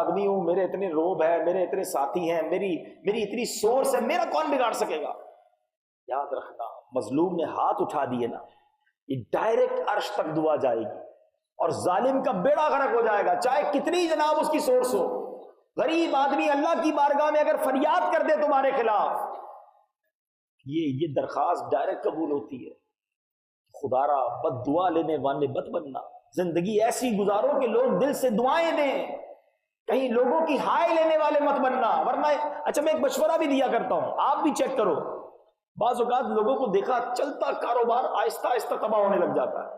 آدمی ہوں، میرے اتنے روب ہے، میرے اتنے ساتھی ہیں، میری اتنی سورس ہے، میرا کون بگاڑ سکے گا؟ یاد رکھنا، مظلوم نے ہاتھ اٹھا دیے نا، یہ ڈائریکٹ عرش تک دعا جائے گی اور ظالم کا بیڑا غرق ہو جائے گا، چاہے کتنی جناب اس کی سورس ہو۔ غریب آدمی اللہ کی بارگاہ میں اگر فریاد کر دے تمہارے خلاف، یہ درخواست ڈائریکٹ قبول ہوتی ہے۔ خدا را بد دعا لینے والے مت بننا، زندگی ایسی گزارو کہ لوگ دل سے دعائیں دیں، کہیں لوگوں کی ہائے لینے والے مت بننا، ورنہ اچھا میں ایک مشورہ بھی دیا کرتا ہوں، آپ بھی چیک کرو، بعض اوقات لوگوں کو دیکھا چلتا کاروبار آہستہ آہستہ تباہ ہونے لگ جاتا ہے،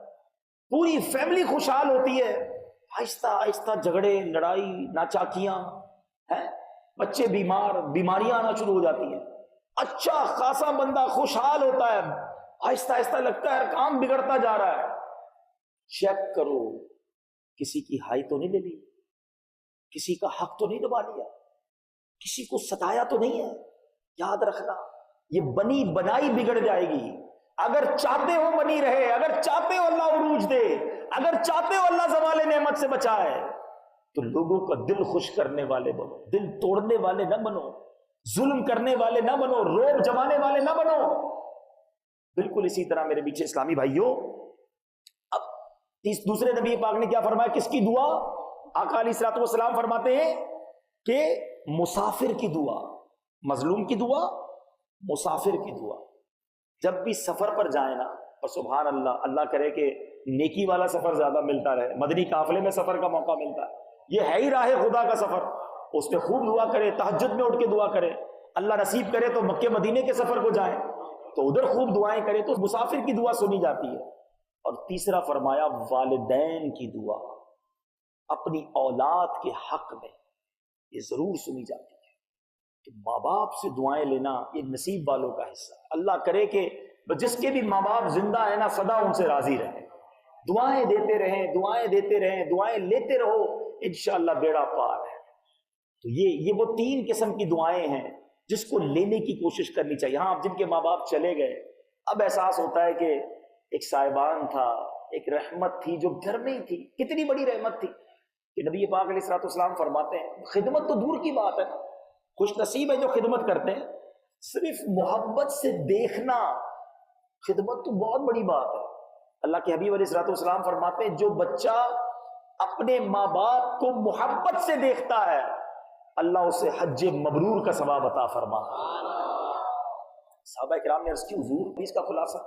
پوری فیملی خوشحال ہوتی ہے، آہستہ آہستہ جھگڑے، لڑائی، ناچاکیاں ہیں، بچے بیمار، بیماریاں آنا شروع ہو جاتی ہیں، اچھا خاصا بندہ خوشحال ہوتا ہے، آہستہ آہستہ لگتا ہے کام بگڑتا جا رہا ہے۔ چیک کرو کسی کی ہائی تو نہیں لے لی، کسی کا حق تو نہیں دبا لیا، کسی کو ستایا تو نہیں ہے۔ یاد رکھنا یہ بنی بنائی بگڑ جائے گی۔ اگر چاہتے ہو بنی رہے، اگر چاہتے ہو اللہ عروج دے، اگر چاہتے ہو اللہ زوال نعمت سے بچائے، تو لوگوں کا دل خوش کرنے والے بنو، دل توڑنے والے نہ بنو، ظلم کرنے والے نہ بنو، روب جمانے والے نہ بنو۔ بالکل اسی طرح میرے پیچھے اسلامی بھائیوں، اب دوسرے نبی پاک نے کیا فرمایا؟ کس کی دعا؟ آقا علیہ الصلوۃ والسلام فرماتے ہیں کہ مسافر کی دعا، مظلوم کی دعا، مسافر کی دعا۔ جب بھی سفر پر جائیں نا، اور سبحان اللہ، اللہ کرے کہ نیکی والا سفر زیادہ ملتا رہے، مدنی قافلے میں سفر کا موقع ملتا ہے، یہ ہے ہی راہ خدا کا سفر، اس پہ خوب دعا کرے، تہجد میں اٹھ کے دعا کرے، اللہ نصیب کرے تو مکے مدینے کے سفر کو جائیں تو ادھر خوب دعائیں کرے تو مسافر کی دعا سنی جاتی ہے۔ اور تیسرا فرمایا والدین کی دعا، اپنی اولاد کے حق میں یہ ضرور سنی جاتی ہے کہ ماں باپ سے دعائیں لینا یہ نصیب والوں کا حصہ ہے۔ اللہ کرے کہ جس کے بھی ماں باپ زندہ ہے نا، سدا ان سے راضی رہیں، دعائیں دیتے رہیں، دعائیں دیتے رہیں، دعائیں لیتے رہو، انشاءاللہ بیڑا پار ہے۔ تو یہ وہ تین قسم کی دعائیں ہیں جس کو لینے کی کوشش کرنی چاہیے۔ ہاں، اب جن کے ماں باپ چلے گئے، اب احساس ہوتا ہے کہ ایک صاحبان تھا، ایک رحمت تھی جو گھر میں ہی تھی، کتنی بڑی رحمت تھی کہ نبی پاک علیہ الصلوۃ والسلام فرماتے ہیں، خدمت تو دور کی بات ہے، خوش نصیب ہے جو خدمت کرتے ہیں، صرف محبت سے دیکھنا خدمت تو بہت بڑی بات ہے۔ اللہ کے حبیب علیہ الصلوۃ والسلام فرماتے ہیں جو بچہ اپنے ماں باپ کو محبت سے دیکھتا ہے، اللہ اسے حج مبرور کا ثواب عطا فرماتا ہے۔ صحابہ کرام نے عرض کی حضور، اس کا خلاصہ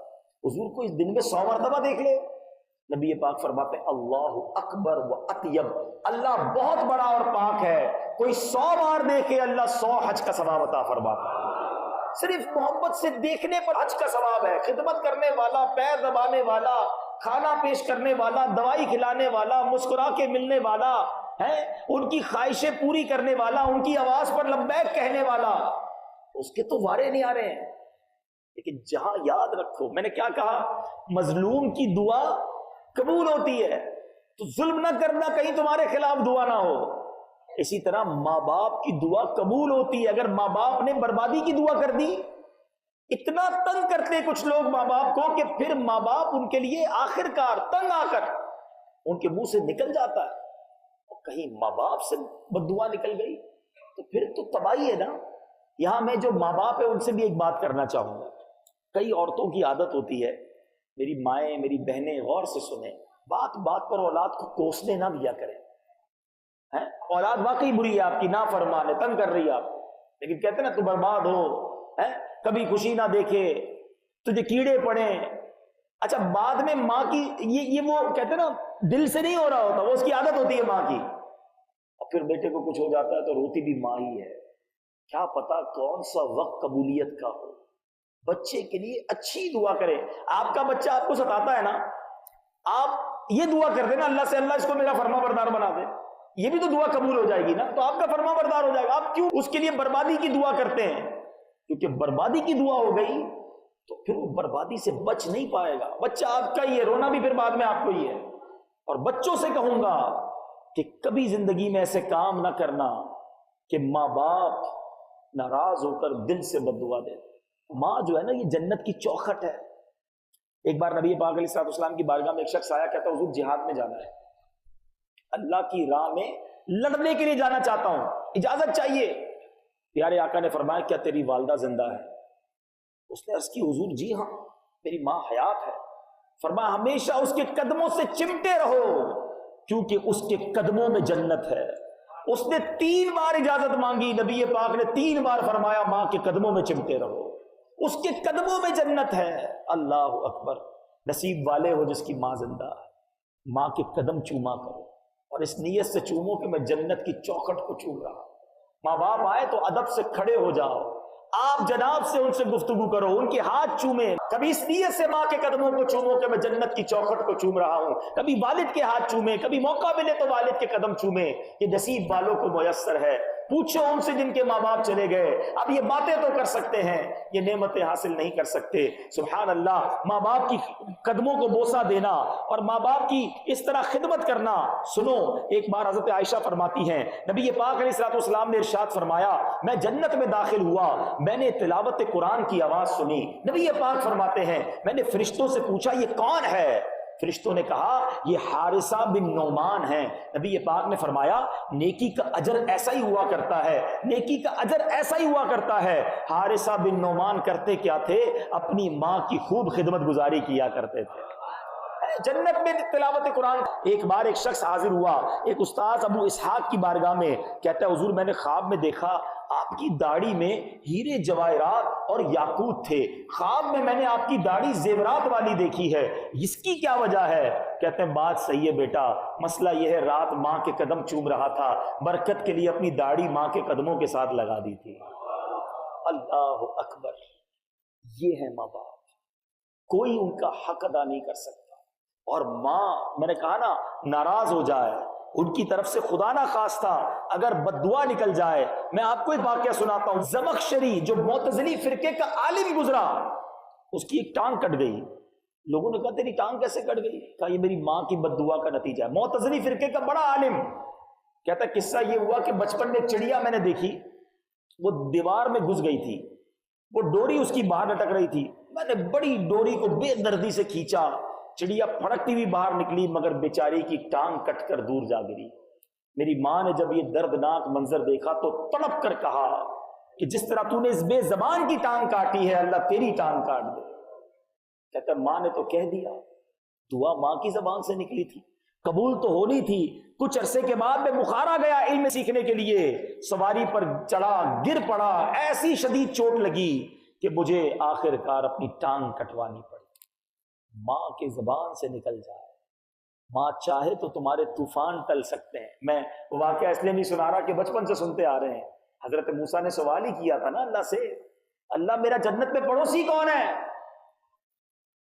حضور کو اس دن میں 100 مرتبہ دیکھ لے؟ نبی پاک فرماتے ہیں اللہ اکبر و اطیب، اللہ بہت بڑا اور پاک ہے، کوئی 100 بار دیکھے اللہ 100 حج کا ثواب عطا فرماتا ہے۔ صرف محبت سے دیکھنے پر حج کا ثواب ہے۔ خدمت کرنے والا، پیر دبانے والا، کھانا پیش کرنے والا، دوائی کھلانے والا، مسکرا کے ملنے والا ہے، ان کی خواہشیں پوری کرنے والا، ان کی آواز پر لبیک کہنے والا، اس کے تو وارے نہیں آ رہے ہیں۔ لیکن جہاں یاد رکھو، میں نے کیا کہا، مظلوم کی دعا قبول ہوتی ہے، تو ظلم نہ کرنا کہیں تمہارے خلاف دعا نہ ہو۔ اسی طرح ماں باپ کی دعا قبول ہوتی ہے۔ اگر ماں باپ نے بربادی کی دعا کر دی، اتنا تنگ کرتے کچھ لوگ ماں باپ کو کہ پھر ماں باپ ان کے لیے آخر کار تنگ آ کر ان کے منہ سے نکل جاتا ہے، اور کہیں ماں باپ سے بد دعا نکل گئی تو پھر تو تباہی ہے نا۔ یہاں میں جو ماں باپ ہے ان سے بھی ایک بات کرنا چاہوں گا۔ کئی عورتوں کی عادت ہوتی ہے، میری مائیں، میری بہنیں غور سے سنیں، بات بات پر اولاد کو کوسنے نہ دیا کریں۔ اولاد واقعی بری ہے آپ کی، نافرمان ہے، تنگ کر رہی ہے آپ، لیکن کہتے ہیں نا تو برباد ہو، کبھی خوشی نہ دیکھے، تجھے کیڑے پڑیں۔ اچھا بعد میں ماں کی یہ وہ کہتے ہیں نا دل سے نہیں ہو رہا ہوتا، وہ اس کی عادت ہوتی ہے ماں کی، اور پھر بیٹے کو کچھ ہو جاتا ہے تو روتی بھی ماں ہی ہے۔ کیا پتا کون سا وقت قبولیت کا ہو۔ بچے کے لیے اچھی دعا کرے۔ آپ کا بچہ آپ کو ستاتا ہے نا، آپ یہ دعا کر دیں نا اللہ سے، اللہ اس کو میرا فرما بردار بنا دے، یہ بھی تو دعا قبول ہو جائے گی نا، تو آپ کا فرما بردار ہو جائے گا۔ آپ کیوں اس کے لیے بربادی کی دعا کرتے ہیں؟ کیونکہ بربادی کی دعا ہو گئی تو پھر وہ بربادی سے بچ نہیں پائے گا۔ بچہ آپ کا ہی ہے، رونا بھی پھر بعد میں آپ کو ہی ہے۔ اور بچوں سے کہوں گا کہ کبھی زندگی میں ایسے کام نہ کرنا کہ ماں باپ ناراض ہو کر دل سے بد دعا دے۔ ماں جو ہے نا یہ جنت کی چوکھٹ ہے۔ ایک بار نبی پاک علیہ الصلوۃ والسلام کی بارگاہ میں ایک شخص آیا، کہتا حضور جہاد میں جانا ہے، اللہ کی راہ میں لڑنے کے لیے جانا چاہتا ہوں، اجازت چاہیے۔ پیارے آقا نے فرمایا کیا تیری والدہ زندہ ہے؟ اس نے عرض کی حضور جی ہاں میری ماں حیات ہے۔ فرمایا ہمیشہ اس کے قدموں سے چمٹے رہو کیونکہ اس کے قدموں میں جنت ہے۔ اس نے 3 بار اجازت مانگی، نبی پاک نے 3 بار فرمایا ماں کے قدموں میں چمٹے رہو، اس کے قدموں میں جنت ہے۔ اللہ اکبر، نصیب والے ہو جس کی ماں زندہ ہے، ماں کے قدم چوما کرو اور اس نیت سے چومو کہ میں جنت کی چوکھٹ کو چوم رہا ہوں۔ ماں باپ آئے تو ادب سے کھڑے ہو جاؤ، آپ جناب سے ان سے گفتگو کرو، ان کے ہاتھ چومیں، کبھی اس نیت سے ماں کے قدموں کو چومو کہ میں جنت کی چوکھٹ کو چوم رہا ہوں، کبھی والد کے ہاتھ چومیں، کبھی موقع ملے تو والد کے قدم چومیں۔ یہ نصیب والوں کو میسر ہے۔ پوچھو ان سے جن کے ماں باپ چلے گئے، اب یہ باتیں تو کر سکتے ہیں، یہ نعمتیں حاصل نہیں کر سکتے۔ سبحان اللہ، ماں باپ کی قدموں کو بوسہ دینا اور ماں باپ کی اس طرح خدمت کرنا۔ سنو، ایک بار حضرت عائشہ فرماتی ہیں نبی پاک علیہ الصلوۃ والسلام نے ارشاد فرمایا میں جنت میں داخل ہوا، میں نے تلاوت قرآن کی آواز سنی۔ نبی پاک فرماتے ہیں میں نے فرشتوں سے پوچھا یہ کون ہے؟ فرشتوں نے کہا یہ حارثہ بن نعمان ہیں۔ نبی پاک نے فرمایا نیکی کا اجر ایسا ہی ہوا کرتا ہے، نیکی کا اجر ایسا ہی ہوا کرتا ہے۔ حارثہ بن نعمان کرتے کیا تھے؟ اپنی ماں کی خوب خدمت گزاری کیا کرتے تھے۔ جنت میں تلاوت قرآن۔ ایک بار ایک شخص حاضر ہوا ایک استاذ ابو اسحاق کی بارگاہ میں، کہتا ہے حضور میں نے خواب میں دیکھا آپ کی داڑھی میں ہیرے جواہرات اور یاقوت تھے، خواب میں نے آپ کی داڑھی زیورات والی دیکھی ہے، اس کی کیا وجہ ہے؟ کہتے ہیں بات صحیح ہے بیٹا، مسئلہ یہ ہے رات ماں کے قدم چوم رہا تھا، برکت کے لیے اپنی داڑھی ماں کے قدموں کے ساتھ لگا دی تھی۔ اللہ اکبر، یہ ہے ماں باپ، کوئی ان کا حق ادا نہیں کر سکتا۔ اور ماں میں نے کہا نا ناراض ہو جائے، ان کی طرف سے خدا نہ خواستہ اگر بددعا نکل جائے۔ میں آپ کو ایک واقعہ سناتا ہوں، زمخشری جو معتزلی فرقے کا عالم گزرا، اس کی ایک ٹانگ کٹ گئی۔ لوگوں نے کہا تیری ٹانگ کیسے کٹ گئی؟ کہا یہ میری ماں کی بددعا کا نتیجہ ہے۔ معتزلی فرقے کا بڑا عالم کہتا ہے قصہ یہ ہوا کہ بچپن میں چڑیا میں نے دیکھی، وہ دیوار میں گھس گئی تھی، وہ ڈوری اس کی باہر لٹک رہی تھی، میں نے بڑی ڈوری کو بے دردی سے کھینچا، چڑیا پھڑکتی ہوئی باہر نکلی مگر بیچاری کی ٹانگ کٹ کر دور جا گری۔ میری ماں نے جب یہ دردناک منظر دیکھا تو تڑپ کر کہا کہ جس طرح تو نے اس بے زبان کی ٹانگ کاٹی ہے اللہ تیری ٹانگ کاٹ دے۔ کہتا ماں نے تو کہہ دیا، دعا ماں کی زبان سے نکلی تھی، قبول تو ہونی تھی۔ کچھ عرصے کے بعد میں بخارا گیا علم سیکھنے کے لیے، سواری پر چڑھا، گر پڑا، ایسی شدید چوٹ لگی کہ مجھے آخر کار اپنی ٹانگ کٹوانی پڑی۔ ماں کی زبان سے نکل جائے، ماں چاہے تو تمہارے طوفان ٹل سکتے ہیں۔ میں واقعہ اس لیے نہیں سنا رہا کہ بچپن سے سنتے آ رہے ہیں، حضرت موسیٰ نے سوال ہی کیا تھا نا اللہ سے، اللہ میرا جنت میں پڑوسی کون ہے؟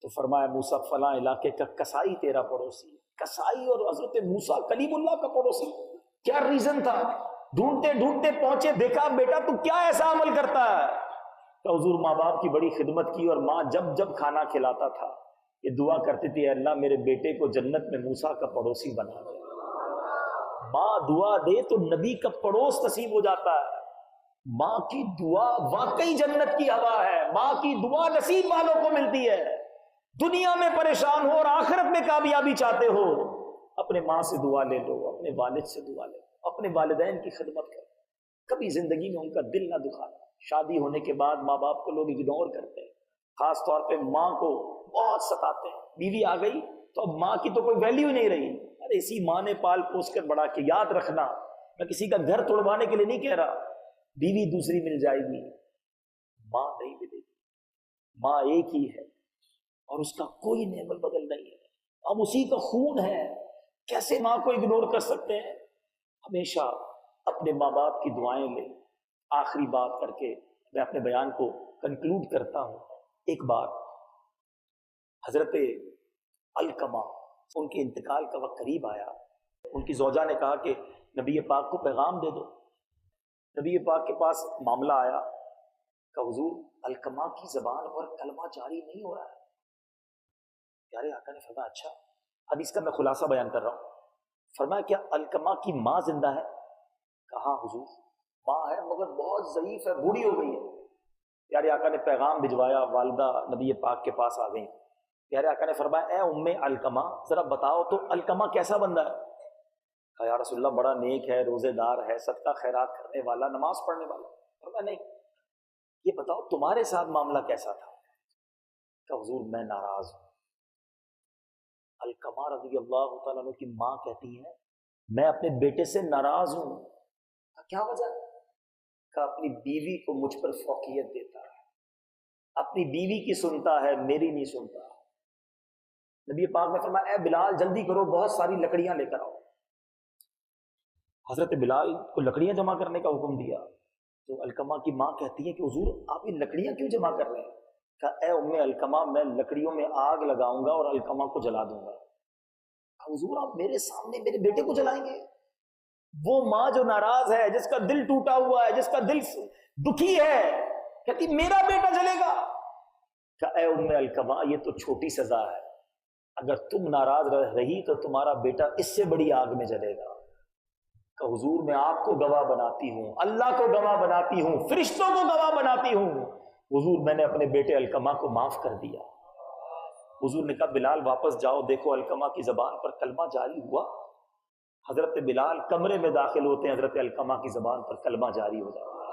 تو فرمایا موسیٰ فلاں علاقے کا کسائی تیرا پڑوسی۔ کسائی اور حضرت موسیٰ کلیم اللہ کا پڑوسی، کیا ریزن تھا؟ ڈھونڈتے ڈھونڈتے پہنچے، دیکھا بیٹا تو کیا ایسا عمل کرتا ہے؟ تو حضور ماں باپ کی بڑی خدمت کی، اور ماں جب جب کھانا کھلاتا تھا یہ دعا کرتی تھی اللہ میرے بیٹے کو جنت میں موسیٰ کا پڑوسی بنا دے۔ ماں دعا دے تو نبی کا پڑوس نصیب ہو جاتا ہے۔ ماں کی دعا واقعی جنت کی ہوا ہے، ماں کی دعا نصیب والوں کو ملتی ہے۔ دنیا میں پریشان ہو اور آخرت میں کامیابی چاہتے ہو، اپنے ماں سے دعا لے لو، اپنے والد سے دعا لے لو، اپنے والدین کی خدمت کرو، کبھی زندگی میں ان کا دل نہ دکھانا۔ شادی ہونے کے بعد ماں باپ کو لوگ اگنور کرتے ہیں، خاص طور پہ ماں کو بہت ستاتے ہیں۔ بیوی آ گئی تو اب ماں کی تو کوئی ویلیو نہیں رہی، ارے اسی ماں نے پال پوس کر بڑا کہ یاد رکھنا میں کسی کا گھر توڑوانے کے لیے نہیں کہہ رہا، بیوی دوسری مل جائے گی، ماں نہیں ملے گی۔ ماں ایک ہی ہے اور اس کا کوئی نعمت بدل نہیں ہے، ہم اسی کا خون ہے، کیسے ماں کو اگنور کر سکتے ہیں؟ ہمیشہ اپنے ماں باپ کی دعائیں لیں۔ آخری بات کر کے میں اپنے بیان کو کنکلوڈ کرتا ہوں۔ ایک بار حضرت علقمہ ان کے انتقال کا وقت قریب آیا، ان کی زوجہ نے کہا کہ نبی پاک کو پیغام دے دو۔ نبی پاک کے پاس معاملہ آیا کہ حضور علقمہ کی زبان پر کلمہ جاری نہیں ہو رہا ہے۔ پیارے آقا نے فرمایا اچھا، اب اس کا میں خلاصہ بیان کر رہا ہوں۔ فرمایا کیا علقمہ کی ماں زندہ ہے؟ کہا حضور ماں ہے مگر بہت ضعیف ہے، بوڑھی ہو گئی ہے۔ پیارے آقا نے پیغام بھجوایا، والدہ نبی پاک کے پاس آ گئیں۔ پیارے آقا نے فرمایا اے ام علقمہ ذرا بتاؤ تو علقمہ کیسا بندہ ہے؟ کہا یا رسول اللہ بڑا نیک ہے، روزے دار ہے، صدقہ خیرات کرنے والا، نماز پڑھنے والا۔ فرمایا نہیں، یہ بتاؤ تمہارے ساتھ معاملہ کیسا تھا؟ کہ حضور میں ناراض ہوں۔ علقمہ رضی اللہ تعالیٰ عنہ کی ماں کہتی ہیں میں اپنے بیٹے سے ناراض ہوں۔ کیا وجہ؟ کہ اپنی بیوی کو مجھ پر فوقیت دیتا ہے، اپنی بیوی کی سنتا ہے، میری نہیں سنتا۔ نبی پاک نے فرمایا اے بلال جلدی کرو، بہت ساری لکڑیاں لے کر آؤ۔ حضرت بلال کو لکڑیاں جمع کرنے کا حکم دیا تو علقمہ کی ماں کہتی ہے کہ حضور آپ یہ لکڑیاں کیوں جمع کر رہے ہیں؟ کہا اے ام علقمہ میں لکڑیوں میں آگ لگاؤں گا اور علقمہ کو جلا دوں گا۔ حضور آپ میرے سامنے میرے بیٹے کو جلائیں گے؟ وہ ماں جو ناراض ہے، جس کا دل ٹوٹا ہوا ہے، جس کا دل دکھی ہے، کہتی میرا بیٹا جلے گا؟ کہ اے ام علقمہ یہ تو چھوٹی سزا ہے، اگر تم ناراض رہی تو تمہارا بیٹا اس سے بڑی آگ میں جلے گا۔ کہ حضور میں آپ کو گواہ بناتی ہوں، اللہ کو گواہ بناتی ہوں، فرشتوں کو گواہ بناتی ہوں، حضور میں نے اپنے بیٹے علقمہ کو معاف کر دیا۔ حضور نے کہا بلال واپس جاؤ، دیکھو علقمہ کی زبان پر کلمہ جاری ہوا۔ حضرت بلال کمرے میں داخل ہوتے ہیں، حضرت علقمہ کی زبان پر کلمہ جاری ہو جاتا ہے۔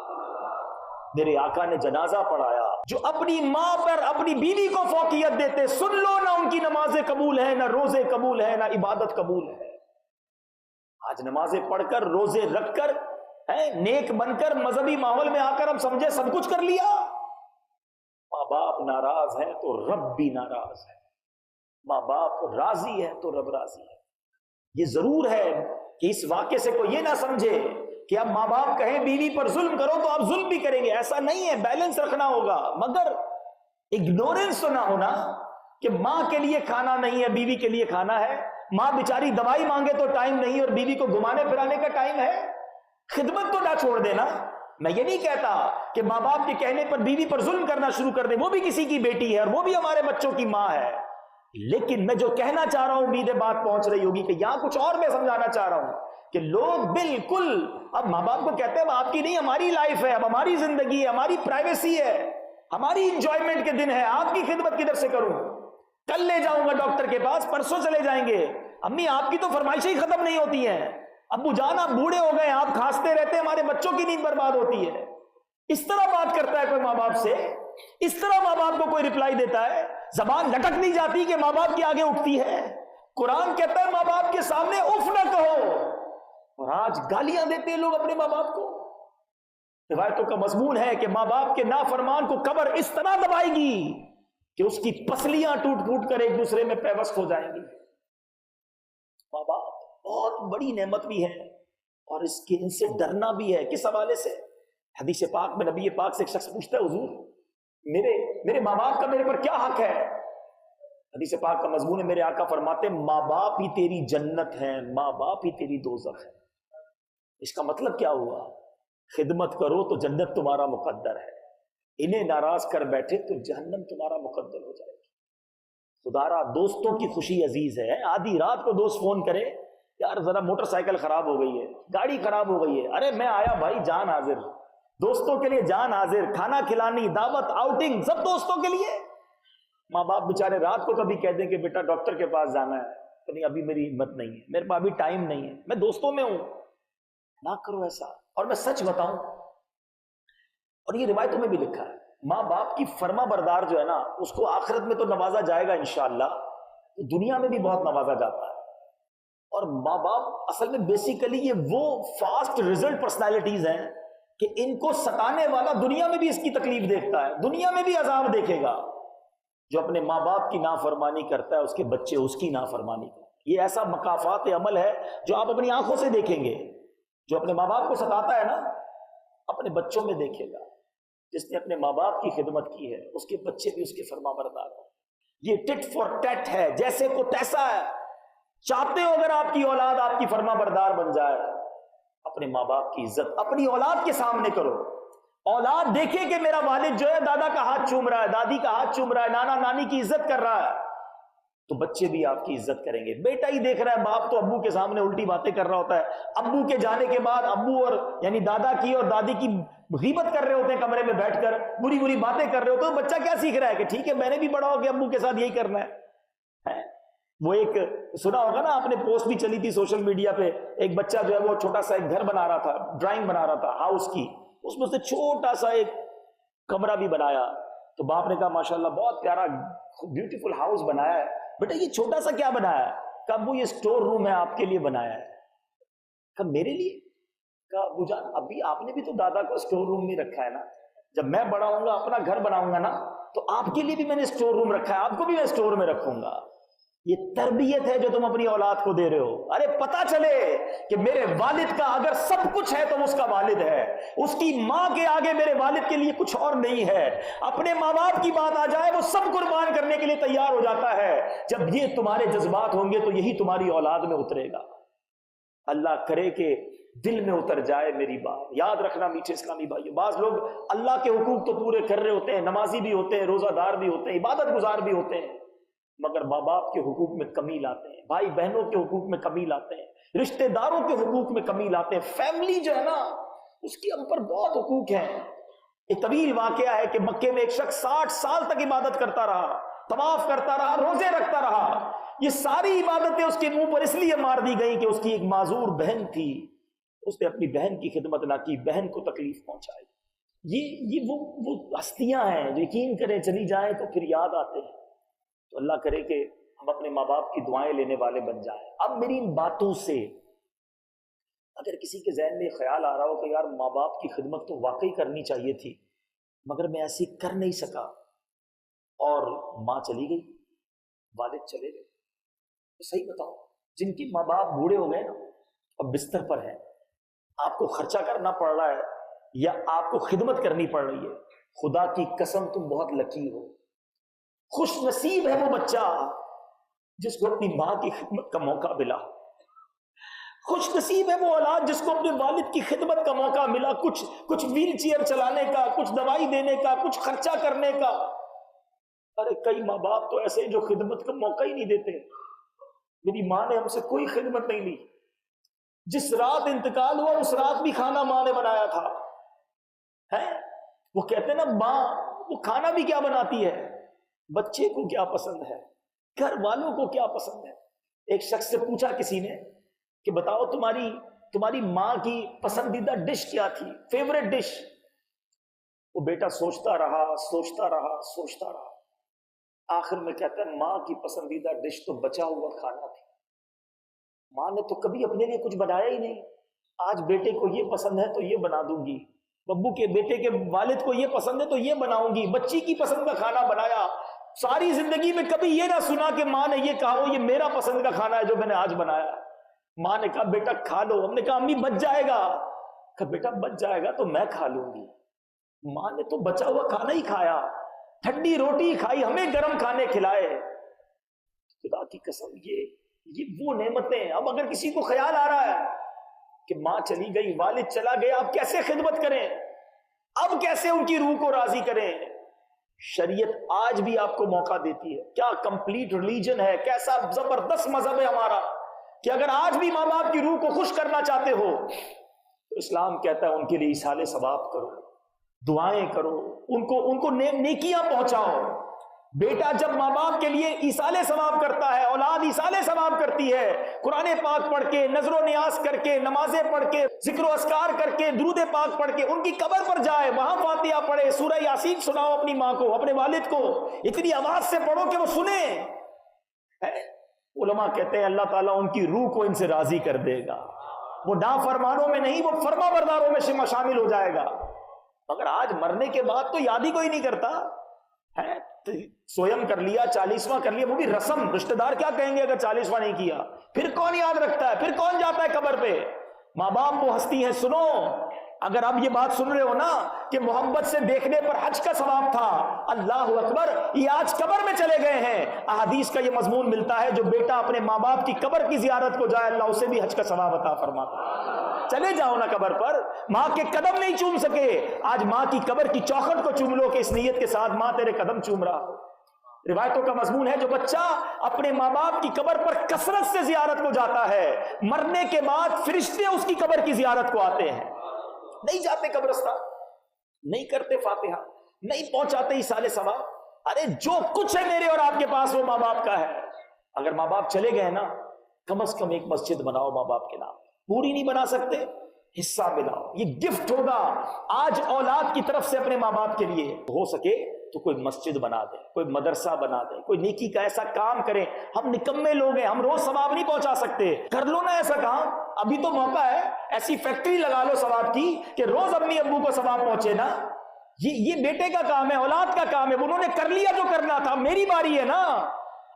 میرے آقا نے جنازہ پڑھایا، جو اپنی ماں پر اپنی بیوی کو فوقیت دیتے، سن لو نہ ان کی نمازیں قبول ہیں، نہ روزے قبول ہیں، نہ عبادت قبول ہے۔ آج نمازیں پڑھ کر، روزے رکھ کر، نیک بن کر، مذہبی ماحول میں آ کر ہم سمجھے سب کچھ کر لیا۔ ماں باپ ناراض ہیں تو رب بھی ناراض ہے، ماں باپ راضی ہے تو رب راضی ہے۔ یہ ضرور ہے کہ اس واقعے سے کوئی یہ نہ سمجھے کہ اب ماں باپ کہیں بیوی پر ظلم کرو تو آپ ظلم بھی کریں گے، ایسا نہیں ہے، بیلنس رکھنا ہوگا، مگر اگنورنس تو نہ ہونا کہ ماں کے لیے کھانا نہیں ہے، بیوی کے لیے کھانا ہے، ماں بیچاری دوائی مانگے تو ٹائم نہیں اور بیوی کو گھمانے پھرانے کا ٹائم ہے۔ خدمت تو نہ چھوڑ دینا۔ میں یہ نہیں کہتا کہ ماں باپ کے کہنے پر بیوی پر ظلم کرنا شروع کر دیں، وہ بھی کسی کی بیٹی ہے اور وہ بھی ہمارے بچوں کی ماں ہے، لیکن میں جو کہنا چاہ رہا ہوں، امید ہے بات پہنچ رہی ہوگی کہ یہاں کچھ اور میں سمجھانا چاہ رہا ہوں کہ لوگ بالکل اب ماں باپ کو کہتے ہیں اب آپ کی نہیں ہماری لائف ہے، اب ہماری زندگی ہے، ہماری پرائیویسی ہے، ہماری انجوائمنٹ کے دن ہے، آپ کی خدمت کدھر سے کروں؟ کل لے جاؤں گا ڈاکٹر کے پاس، پرسوں چلے جائیں گے، امی آپ کی تو فرمائشیں ہی ختم نہیں ہوتی ہیں، ابو جان آپ بوڑھے ہو گئے، آپ کھانستے رہتے ہیں، ہمارے بچوں کی نیند برباد ہوتی ہے۔ اس طرح بات کرتا ہے کوئی ماں باپ سے؟ اس طرح ماں باپ کو کوئی رپلائی دیتا ہے؟ زبان لٹک نہیں جاتی کہ ماں باپ کے آگے اٹھتی ہے؟ قرآن کہتا ہے ماں باپ کے سامنے اف نہ کہو، اور آج گالیاں دیتے ہیں لوگ اپنے ماں باپ کو۔ روایتوں کا مضمون ہے کہ ماں باپ کے نافرمان کو قبر اس طرح دبائے گی کہ اس کی پسلیاں ٹوٹ پھوٹ کر ایک دوسرے میں پیوست ہو جائیں گی۔ ماں باپ بہت بڑی نعمت بھی ہے اور ان سے ڈرنا بھی ہے۔ کس حوالے سے؟ حدیث پاک میں نبی پاک سے ایک شخص پوچھتا ہے حضور میرے ماں باپ کا میرے پر کیا حق ہے؟ حدیث پاک کا مضمون ہے، میرے آقا فرماتے ماں باپ ہی تیری جنت ہے، ماں باپ ہی تیری دوزخ ہے۔ اس کا مطلب کیا ہوا؟ خدمت کرو تو جنت تمہارا مقدر ہے، انہیں ناراض کر بیٹھے تو جہنم تمہارا مقدر ہو جائے گی۔ خدارا دوستوں کی خوشی عزیز ہے۔ آدھی رات کو دوست فون کرے یار ذرا موٹر سائیکل خراب ہو گئی ہے، گاڑی خراب ہو گئی ہے، ارے میں آیا بھائی، جان حاضر، دوستوں کے لیے جان حاضر، کھانا کھلانی، دعوت، آؤٹنگ، سب دوستوں کے لیے۔ ماں باپ بیچارے رات کو کبھی کہہ دیں کہ بیٹا ڈاکٹر کے پاس جانا ہے، تو نہیں ابھی میری ہمت نہیں ہے، میرے پاس ابھی ٹائم نہیں ہے، میں دوستوں میں ہوں۔ نہ کرو ایسا۔ اور میں سچ بتاؤں، اور یہ روایتوں میں بھی لکھا ہے، ماں باپ کی فرما بردار جو ہے نا، اس کو آخرت میں تو نوازا جائے گا انشاءاللہ، تو دنیا میں بھی بہت نوازا جاتا ہے۔ اور ماں باپ اصل میں بیسیکلی یہ وہ فاسٹ ریزلٹ پرسنالٹیز ہیں کہ ان کو ستانے والا دنیا میں بھی اس کی تکلیف دیکھتا ہے، دنیا میں بھی عذاب دیکھے گا۔ جو اپنے ماں باپ کی نافرمانی کرتا ہے، اس کے بچے اس کی نافرمانی کرتے ہیں۔ یہ ایسا مکافات عمل ہے جو آپ اپنی آنکھوں سے دیکھیں گے۔ جو اپنے ماں باپ کو ستاتا ہے نا، اپنے بچوں میں دیکھے گا۔ جس نے اپنے ماں باپ کی خدمت کی ہے، اس کے بچے بھی اس کے فرما بردار ہیں۔ یہ ٹٹ فار ٹیٹ ہے، جیسے کو تیسا ہے۔ چاہتے ہو اگر آپ کی اولاد آپ کی فرما بردار بن جائے، اپنے ماں باپ کی عزت اپنی اولاد کے سامنے کرو۔ اولاد دیکھے کہ میرا والد جو ہے دادا کا ہاتھ چوم رہا ہے، دادی کا ہاتھ چوم رہا ہے، نانا نانی کی عزت کر رہا ہے، تو بچے بھی آپ کی عزت کریں گے۔ بیٹا ہی دیکھ رہا ہے باپ تو ابو کے سامنے الٹی باتیں کر رہا ہوتا ہے، ابو کے جانے کے بعد ابو اور یعنی دادا کی اور دادی کی غیبت کر رہے ہوتے ہیں کمرے میں بیٹھ کر، بری بری باتیں کر رہے ہوتے ہیں، تو بچہ کیا سیکھ رہا ہے کہ ٹھیک ہے میں نے بھی بڑا ہو کے ابو کے ساتھ یہی کرنا ہے۔ وہ ایک سنا ہوگا نا آپ نے، پوسٹ بھی چلی تھی سوشل میڈیا پہ، ایک بچہ جو ہے وہ چھوٹا سا ایک گھر بنا رہا تھا، ڈرائنگ بنا رہا تھا ہاؤس کی، اس میں سے چھوٹا سا ایک کمرہ بھی بنایا، تو باپ نے کہا ماشاءاللہ بہت پیارا بیوٹیفل ہاؤس بنایا ہے، بیٹا یہ چھوٹا سا کیا بنایا ہے؟ کہا ابو یہ اسٹور روم ہے، آپ کے لیے بنایا ہے۔ کہا میرے لیے؟ کہا ابو جان ابھی آپ نے بھی تو دادا کو اسٹور روم میں رکھا ہے نا، جب میں بڑا ہوں گا اپنا گھر بناؤں گا نا تو آپ کے لیے بھی میں نے اسٹور روم رکھا ہے، آپ کو بھی میں اسٹور میں رکھوں گا۔ یہ تربیت ہے جو تم اپنی اولاد کو دے رہے ہو۔ ارے پتا چلے کہ میرے والد کا اگر سب کچھ ہے تو اس کا والد ہے، اس کی ماں کے آگے میرے والد کے لیے کچھ اور نہیں ہے۔ اپنے ماں باپ کی بات آ جائے وہ سب قربان کرنے کے لیے تیار ہو جاتا ہے۔ جب یہ تمہارے جذبات ہوں گے تو یہی تمہاری اولاد میں اترے گا۔ اللہ کرے کہ دل میں اتر جائے میری بات۔ یاد رکھنا میٹھے اسلامی بھائیو، بعض لوگ اللہ کے حقوق تو پورے کر رہے ہوتے ہیں، نمازی بھی ہوتے ہیں، روزہ دار بھی ہوتے ہیں، عبادت گزار بھی ہوتے ہیں، مگر ماں باپ کے حقوق میں کمی لاتے ہیں، بھائی بہنوں کے حقوق میں کمی لاتے ہیں، رشتہ داروں کے حقوق میں کمی لاتے ہیں۔ فیملی جو ہے نا اس کے ہم پر بہت حقوق ہیں۔ ایک طویل واقعہ ہے کہ مکے میں ایک شخص 60 سال تک عبادت کرتا رہا، طواف کرتا رہا، روزے رکھتا رہا، یہ ساری عبادتیں اس کے منہ پر اس لیے مار دی گئیں کہ اس کی ایک معذور بہن تھی، اس نے اپنی بہن کی خدمت نہ کی، بہن کو تکلیف پہنچائی۔ یہ وہ ہستیاں ہیں جو یقین کریں چلی جائیں تو پھر یاد آتے ہیں۔ تو اللہ کرے کہ ہم اپنے ماں باپ کی دعائیں لینے والے بن جائیں۔ اب میری ان باتوں سے اگر کسی کے ذہن میں خیال آ رہا ہو کہ یار ماں باپ کی خدمت تو واقعی کرنی چاہیے تھی مگر میں ایسی کر نہیں سکا، اور ماں چلی گئی، والد چلے گئے، تو صحیح بتاؤ جن کی ماں باپ بوڑھے ہو گئے نا، اب بستر پر ہیں، آپ کو خرچہ کرنا پڑ رہا ہے یا آپ کو خدمت کرنی پڑ رہی ہے، خدا کی قسم تم بہت لکی ہو، خوش نصیب ہے وہ بچہ جس کو اپنی ماں کی خدمت کا موقع ملا، خوش نصیب ہے وہ اولاد جس کو اپنے والد کی خدمت کا موقع ملا، کچھ ویل چیئر چلانے کا، کچھ دوائی دینے کا، کچھ خرچہ کرنے کا۔ ارے کئی ماں باپ تو ایسے جو خدمت کا موقع ہی نہیں دیتے۔ میری ماں نے ہم سے کوئی خدمت نہیں لی، جس رات انتقال ہوا اس رات بھی کھانا ماں نے بنایا تھا۔ ہے وہ کہتے ہیں نا ماں وہ کھانا بھی کیا بناتی ہے، بچے کو کیا پسند ہے، گھر والوں کو کیا پسند ہے۔ ایک شخص سے پوچھا کسی نے کہ بتاؤ تمہاری ماں کی پسندیدہ ڈش کیا تھی، فیوریٹ ڈش؟ وہ بیٹا سوچتا رہا، آخر میں کہتا ہے ماں کی پسندیدہ ڈش تو بچا ہوا کھانا تھی، ماں نے تو کبھی اپنے لیے کچھ بنایا ہی نہیں، آج بیٹے کو یہ پسند ہے تو یہ بنا دوں گی، ببو کے بیٹے کے والد کو یہ پسند ہے تو یہ بناؤں گی، بچی کی پسند کا کھانا بنایا۔ ساری زندگی میں کبھی یہ نہ سنا کہ ماں نے یہ کہا ہو یہ میرا پسند کا کھانا ہے جو میں نے آج بنایا۔ ماں نے کہا بیٹا کھا لو، ہم نے کہا امی بچ جائے گا، کہا بیٹا بچ جائے گا تو میں کھا لوں گی۔ ماں نے تو بچا ہوا کھانا ہی کھایا، ٹھنڈی روٹی کھائی، ہمیں گرم کھانے کھلائے۔ خدا کی قسم یہ وہ نعمتیں۔ اب اگر کسی کو خیال آ رہا ہے کہ ماں چلی گئی، والد چلا گیا، اب کیسے خدمت کریں، اب کیسے ان کی روح کو راضی کریں، شریعت آج بھی آپ کو موقع دیتی ہے۔ کیا کمپلیٹ ریلیجن ہے، کیسا زبردست مذہب ہے ہمارا کہ اگر آج بھی ماں باپ کی روح کو خوش کرنا چاہتے ہو تو اسلام کہتا ہے ان کے لیے ایصال ثواب کرو، دعائیں کرو، ان کو نیکیاں پہنچاؤ۔ بیٹا جب ماں باپ کے لیے ایصال ثواب کرتا ہے، اولاد ایصال ثواب کرتی ہے، قرآن پاک پڑھ کے، نظر و نیاز کر کے، نمازیں پڑھ کے، ذکر و اذکار کر کے، درود پاک پڑھ کے ان کی قبر پر جائے، وہاں فاتحہ پڑھے، سورہ یاسین سناؤ اپنی ماں کو، اپنے والد کو، اتنی آواز سے پڑھو کہ وہ سنیں۔ علماء کہتے ہیں اللہ تعالیٰ ان کی روح کو ان سے راضی کر دے گا، وہ نافرمانوں میں نہیں، وہ فرما برداروں میں شامل ہو جائے گا۔ مگر آج مرنے کے بعد تو یاد ہی کوئی نہیں کرتا ہے، سویم کر لیا، 40واں کر لیا، وہ بھی رسم، رشتہ دار کیا کہیں گے اگر 40واں نہیں کیا، پھر کون یاد رکھتا ہے، پھر کون جاتا ہے قبر پہ۔ ماں باپ وہ ہستی ہیں، سنو اگر اب یہ بات سن رہے ہو نا کہ محبت سے دیکھنے پر حج کا ثواب تھا، اللہ اکبر، یہ آج قبر میں چلے گئے ہیں۔ احادیث کا یہ مضمون ملتا ہے جو بیٹا اپنے ماں باپ کی قبر کی زیارت کو جائے اللہ اسے بھی حج کا ثواب عطا فرماتا ہے۔ چلے جاؤ نا قبر پر، ماں کے قدم نہیں چوم سکے، آج ماں کی قبر کی چوکھٹ کو چوم لو کہ اس نیت کے ساتھ ماں تیرے قدم چوم رہا ہو۔ روایتوں کا مضمون ہے جو بچہ اپنے ماں باپ کی قبر پر کثرت سے زیارت کو جاتا ہے، مرنے کے بعد فرشتے اس کی قبر کی زیارت کو آتے ہیں، نہیں جاتے قبرستان، نہیں کرتے فاتحہ، نہیں پہنچاتے ایصال ثواب۔ ارے جو کچھ ہے میرے اور آپ کے پاس وہ ماں باپ کا ہے، اگر ماں باپ چلے گئے نا، کم از کم ایک مسجد بناؤ ماں باپ کے نام، پوری نہیں بنا سکتے حصہ ملاؤ، یہ گفٹ ہوگا آج اولاد کی طرف سے اپنے ماں باپ کے لیے۔ ہو سکے تو کوئی مسجد بنا دیں، کوئی مدرسہ بنا دیں، کوئی نیکی کا ایسا کام کریں۔ ہم نکمے لوگ ہیں، ہم روز ثواب نہیں پہنچا سکتے، کر لو نا ایسا کام، ابھی تو موقع ہے، ایسی فیکٹری لگا لو ثواب کی کہ روز امی ابو کو ثواب پہنچے نا۔ یہ بیٹے کا کام ہے، اولاد کا کام ہے، انہوں نے کر لیا جو کرنا تھا، میری باری ہے نا،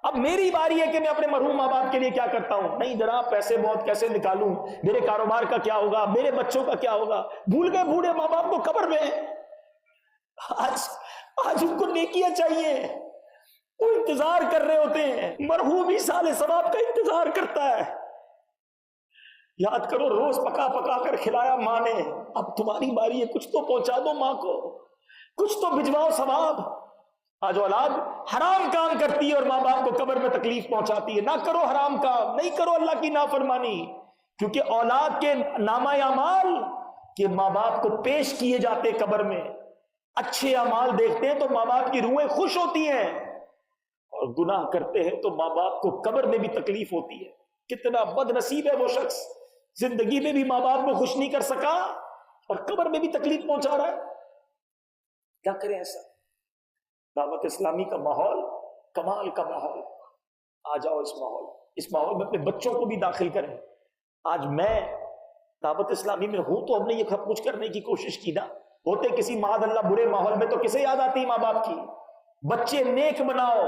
اب میری باری ہے کہ میں اپنے مرحوم ماں باپ کے لیے کیا کرتا ہوں۔ نہیں جناب، پیسے بہت کیسے نکالوں، میرے کاروبار کا کیا ہوگا، میرے بچوں کا کیا ہوگا، بھول گئے بوڑھے ماں باپ کو قبر میں۔ آج ان کو نیکیاں چاہیے، وہ انتظار کر رہے ہوتے ہیں، مرحوم ہی سال ثواب کا انتظار کرتا ہے۔ یاد کرو، روز پکا پکا کر کھلایا ماں نے، اب تمہاری باری ہے، کچھ تو پہنچا دو ماں کو، کچھ تو بھجواؤ ثواب۔ آج اولاد حرام کام کرتی ہے اور ماں باپ کو قبر میں تکلیف پہنچاتی ہے۔ نہ کرو حرام کام، نہیں کرو اللہ کی نافرمانی، کیونکہ اولاد کے نامہ اعمال کہ ماں باپ کو پیش کیے جاتے قبر میں، اچھے اعمال دیکھتے ہیں تو ماں باپ کی روحیں خوش ہوتی ہیں، اور گناہ کرتے ہیں تو ماں باپ کو قبر میں بھی تکلیف ہوتی ہے۔ کتنا بد نصیب ہے وہ شخص، زندگی میں بھی ماں باپ کو خوش نہیں کر سکا اور قبر میں بھی تکلیف پہنچا رہا ہے۔ کیا کریں ایسا؟ دعوت اسلامی کا ماحول کمال کا ماحول، آ جاؤ اس ماحول میں اپنے بچوں کو بھی داخل کریں۔ آج میں دعوت اسلامی میں ہوں تو ہم نے یہ سب کچھ کرنے کی کوشش کی نا، ہوتے کسی معاذ اللہ برے ماحول میں تو کسے یاد آتی ماں باپ کی؟ بچے نیک بناؤ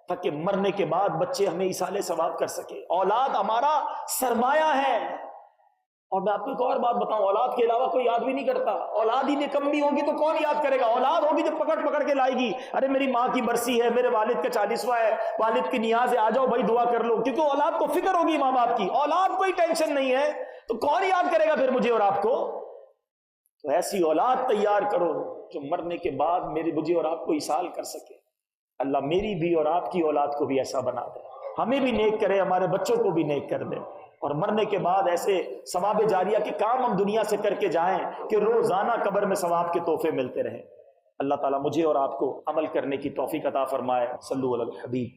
تاکہ مرنے کے بعد بچے ہمیں ایصال ثواب کر سکے۔ اولاد ہمارا سرمایہ ہے، اور میں آپ کو ایک اور بات بتاؤں، اولاد کے علاوہ کوئی یاد بھی نہیں کرتا۔ اولاد ہی نکمی ہوگی تو کون یاد کرے گا؟ اولاد ہوگی جو پکڑ پکڑ کے لائے گی، ارے میری ماں کی برسی ہے، میرے والد کا 40واں ہے، والد کی نیاز ہے، آ جاؤ بھائی دعا کر لو، کیونکہ اولاد کو فکر ہوگی ماں باپ کی۔ اولاد کوئی ٹینشن نہیں ہے تو کون یاد کرے گا پھر مجھے اور آپ کو؟ تو ایسی اولاد تیار کرو جو مرنے کے بعد مجھے اور آپ کو ایصال کر سکے۔ اللہ میری بھی اور آپ کی اولاد کو بھی ایسا بنا دے، ہمیں بھی نیک کرے، ہمارے بچوں کو بھی نیک کر دے، اور مرنے کے بعد ایسے ثواب جاریہ کے کام ہم دنیا سے کر کے جائیں کہ روزانہ قبر میں ثواب کے تحفے ملتے رہیں۔ اللہ تعالیٰ مجھے اور آپ کو عمل کرنے کی توفیق عطا فرمائے۔ صلو علی الحبیب۔